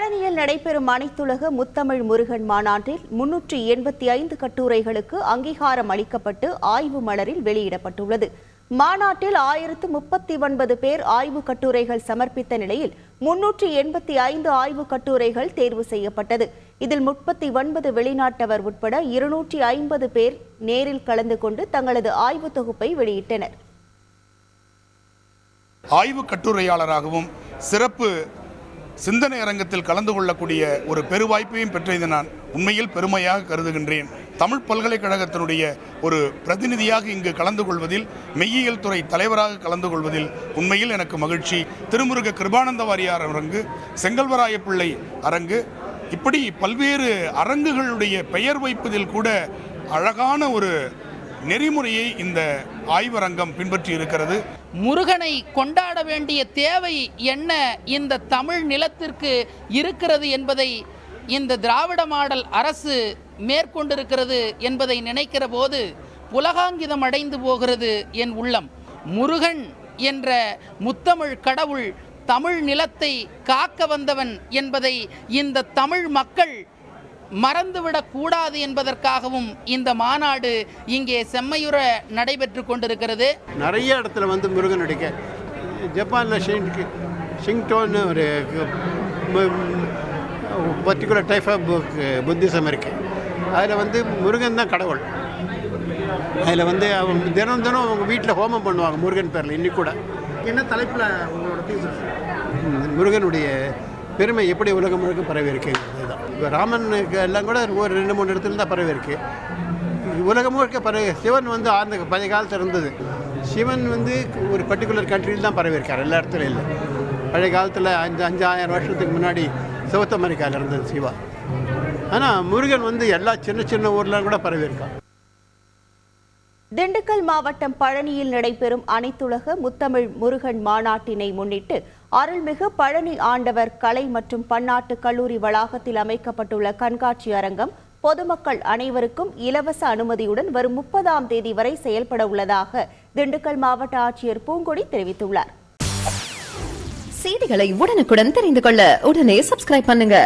பழனியில் நடைபெறும் அனைத்துலக முத்தமிழ் முருகன் மாநாட்டில் 385 கட்டுரைகளுக்கு அங்கீகாரம் அளிக்கப்பட்டு ஆய்வு மலரில் வெளியிடப்பட்டுள்ளது. மாநாட்டில் 1039 பேர் ஆய்வு கட்டுரைகள் சமர்ப்பித்த நிலையில் 385 ஆய்வு கட்டுரைகள் தேர்வு செய்யப்பட்டது. இதில் 39 வெளிநாட்டவர் உட்பட 250 பேர் நேரில் கலந்து கொண்டு தங்களது ஆய்வு தொகுப்பை வெளியிட்டனர். ஆய்வு கட்டுரையாளராகவும் சிறப்பு சிந்தனை அரங்கத்தில் கலந்து கொள்ளக்கூடிய ஒரு பெருவாய்ப்பையும் பெற்றது நான் உண்மையில் பெருமையாக கருதுகின்றேன். தமிழ் பல்கலைக்கழகத்தினுடைய ஒரு பிரதிநிதியாக இங்கு கலந்து கொள்வதில், மெய்யியல் துறை தலைவராக கலந்து கொள்வதில் உண்மையில் எனக்கு மகிழ்ச்சி. திருமுருக கிருபானந்த வாரியார் அரங்கு, செங்கல்வராய பிள்ளை அரங்கு, இப்படி பல்வேறு அரங்குகளுடைய பெயர் வைப்பதில் கூட அழகான ஒரு நெறிமுறையை இந்த ஆய்வரங்கம் பின்பற்றி இருக்கிறது. முருகனை கொண்டாட வேண்டிய தேவை என்ன இந்த தமிழ் நிலத்திற்கு இருக்கிறது என்பதை இந்த திராவிட மாடல் அரசு மேற்கொண்டிருக்கிறது என்பதை நினைக்கிற போது புலகாங்கிதம் அடைந்து போகிறது என் உள்ளம். முருகன் என்ற முத்தமிழ் கடவுள் தமிழ் நிலத்தை காக்க வந்தவன் என்பதை இந்த தமிழ் மக்கள் மறந்துவிடக் கூடாது என்பதற்காகவும் இந்த மாநாடு இங்கே செம்மையுற நடைபெற்று கொண்டிருக்கிறது. நிறைய இடத்துல முருகன் அடிக்க ஜப்பானில் ஷிங்டோன்னு ஒரு பர்டிகுலர் டைப் ஆஃப் புத்திசம் இருக்குது. அதில் முருகன் தான் கடவுள். அதில் அவங்க தினம் அவங்க வீட்டில் ஹோமம் பண்ணுவாங்க முருகன் பேரில். இன்னைக்கு கூட என்ன தலைப்பில் உங்களோட தீசஸ்? முருகனுடைய பெருமை எப்படி உலகம் முழுக்க பரவி இருக்கு. இதுதான் இப்போ ராமனுக்கு எல்லாம் கூட ஒரு 2-3 இடத்துல தான் பரவி இருக்கு. உலகம் முழுக்க பரவி. சிவன் அந்த பழைய காலத்தில் இருந்தது. சிவன் ஒரு பர்டிகுலர் கண்ட்ரியில் தான் பரவி இருக்கார், எல்லா இடத்துலையும் இல்லை. பழைய காலத்தில் 5,000 வருஷத்துக்கு முன்னாடி சவுத் அமெரிக்காவில் இருந்தது சிவா. ஆனால் முருகன் எல்லா சின்ன சின்ன ஊர்லாம் கூட பரவி இருக்கான். திண்டுக்கல் மாவட்டம் பழனியில் நடைபெறும் அனைத்துலக முத்தமிழ் முருகன் மாநாட்டினை முன்னிட்டு அருள்மிகு பழனி ஆண்டவர் கலை மற்றும் பன்னாட்டு கல்லூரி வளாகத்தில் அமைக்கப்பட்டுள்ள கண்காட்சி அரங்கம் பொதுமக்கள் அனைவருக்கும் இலவச அனுமதியுடன் வரும் 30ஆம் தேதி வரை செயல்பட உள்ளதாக திண்டுக்கல் மாவட்ட ஆட்சியர் பூங்கொடி தெரிவித்துள்ளார். செய்திகளை உடனுக்குடன் தெரிந்து கொள்ள உடனே சப்ஸ்கிரைப் பண்ணுங்க.